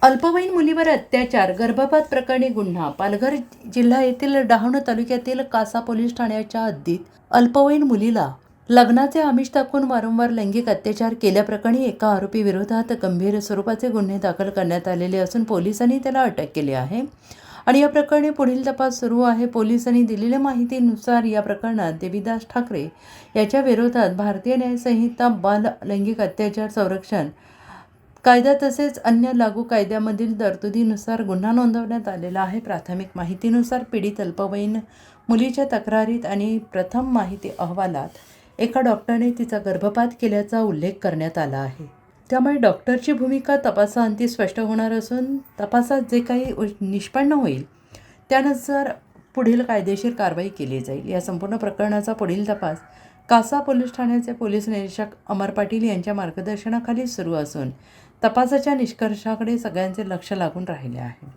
अल्पवयीन मुलीवर अत्याचार गर्भपात प्रकरणी गुन्हा पालघर जिल्हा येथील डहाणू तालुक्यातील कासा पोलीस ठाण्याच्या हद्दीत अल्पवयीन मुलीला लग्नाचे आमिष दाखवून वारंवार लैंगिक अत्याचार केल्याप्रकरणी एका आरोपी विरोधात गंभीर स्वरूपाचे गुन्हे दाखल करण्यात आलेले असून पोलिसांनी त्याला अटक केली आहे आणि या प्रकरणी पुढील तपास सुरू आहे। पोलिसांनी दिलेल्या माहितीनुसार या प्रकरणात देवीदास ठाकरे याच्या विरोधात भारतीय न्याय संहिता बाल लैंगिक अत्याचार संरक्षण कायदा तसेच अन्य लागू कायद्यामधील तरतुदीनुसार गुन्हा नोंदवण्यात आलेला आहे। प्राथमिक माहितीनुसार पीडित अल्पवयीन मुलीच्या तक्रारीत आणि प्रथम माहिती अहवालात एका डॉक्टरने तिचा गर्भपात केल्याचा उल्लेख करण्यात आला आहे। त्यामुळे डॉक्टरची भूमिका तपासाअंती स्पष्ट होणार असून तपासात जे काही निष्पन्न होईल त्यानुसार पुढील कायदेशीर कारवाई केली जाईल। या संपूर्ण प्रकरणाचा पुढील तपास कासा पोलीस ठाण्याचे पोलीस निरीक्षक अमर पाटील यांच्या मार्गदर्शनाखाली सुरू असून तपासाच्या निष्कर्षाकडे सगळ्यांचे लक्ष लागून राहिले आहे।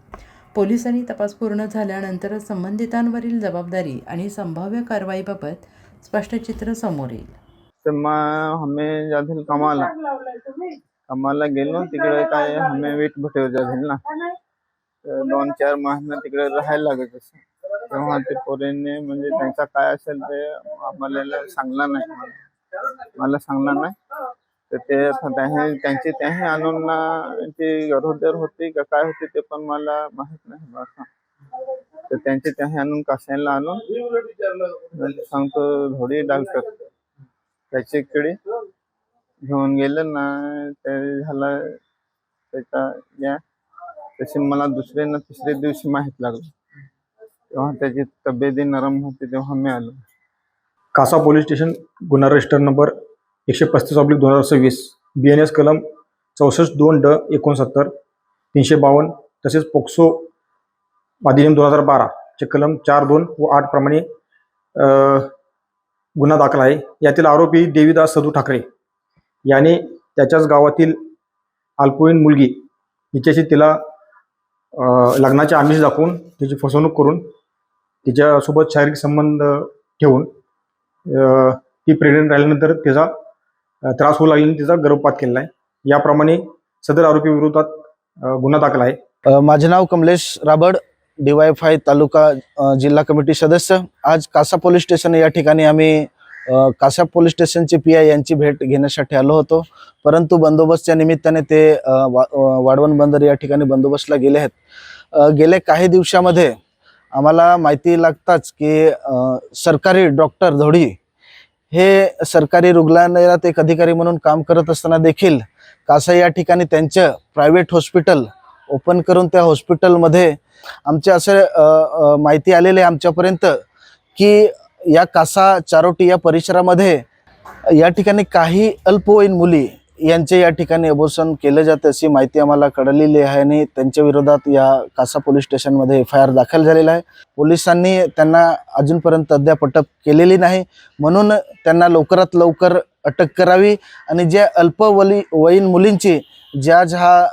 पोलिसांनी तपास पूर्ण झाल्यानंतर संबंधितांवरील जबाबदारी आणि संभाव्य कारवाईबाबत स्पष्ट चित्र समोर येईल। हमें जाधील कामाला गेलो तिकडे काय हमें वीट भटेवर जाधील ना 2-4 महिने तिकडे राहायला लागत असे। तेव्हा ते पोरींनी म्हणजे त्यांचा काय असेल ते आम्हाला सांगला नाही, मला सांगला नाही। तर ते त्यांची त्याही आणून ती गरोदर होती का काय होती ते पण मला माहित नाही बघा। तर त्यांचे त्याही आणून कासायला आणून सांगतो धोडी डॉक्टर त्याच्याकडे घेऊन गेले ना ते झाला त्याचा या तशी मला दुसरे ना तिसरे दिवशी माहित लागलं। तेव्हा त्याची तब्येत नरम होती तेव्हा मी आलो। कासा पोलीस स्टेशन गुन्हा रजिस्टर नंबर 135/2026 BNS कलम 64(2)(ड)69 352 तसेच पोक्सो अधिनियम 2012 चे कलम 4(2) व 8 प्रमाणे गुन्हा दाखल आहे। यातील आरोपी देवीदास सदू ठाकरे याने त्याच्याच गावातील अल्पवयीन मुलगी हिच्याशी तिला लग्नाचे आमिष दाखवून तिची फसवणूक करून तिच्यासोबत शारीरिक संबंध ठेवून ती प्रेग्नंट राहिल्यानंतर तिचा त्रास होऊ लागल्याने तिचा गर्भपात केलेला आहे। याप्रमाणे सदर आरोपी विरोधात गुन्हा दाखल आहे। माझे नाव कमलेश राबड, DYFI तालुका जिल्हा कमिटी सदस्य। आज कासा पोलीस स्टेशन या ठिकाणी आम्ही कासा पोलीस स्टेशनचे PI यांची भेट घेण्यासाठी आलो होतो, परंतु बंदोबस्तच्या निमित्ताने ते वाढवण बंदर या ठिकाणी बंदोबस्तला गेले आहेत। गेले काही दिवसामध्ये आम्हाला माहिती लागताच की सरकारी डॉक्टर धोडी हे सरकारी रुग्णालयात एक अधिकारी म्हणून काम करत असताना देखील कासा या ठिकाणी त्यांचं प्रायव्हेट हॉस्पिटल ओपन करून त्या हॉस्पिटलमध्ये आमच्या असं माहिती आलेले आमच्यापर्यंत की या कासा चारोटी या परिसरामध्ये या ठिकाणी काही अल्पवयीन मुली यांचे या ठिकाणी अबॉर्शन केले जाते अशी माहिती आम्हाला कळलेली आहे आणि त्यांच्या विरोधात या कासा पोलीस स्टेशनमध्ये FIR दाखल झालेला आहे। पोलिसांनी त्यांना अजूनपर्यंत अद्याप अटक केलेली नाही, म्हणून त्यांना लवकरात लवकर अटक करावी आणि ज्या अल्पवयीन मुलींची ज्या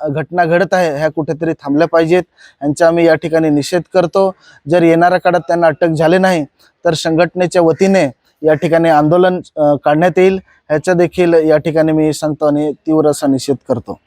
घटना घडत आहे ह्या कुठेतरी थांबल्या पाहिजेत, यांचा आम्ही या ठिकाणी निषेध करतो। जर येणाऱ्या काळात त्यांना अटक झाले नाही तर संघटनेच्या वतीने या ठिकाणी आंदोलन काढण्यात येईल, ह्याचा देखील या ठिकाणी मी सांगतो आणि तीव्र असा निषेध करतो।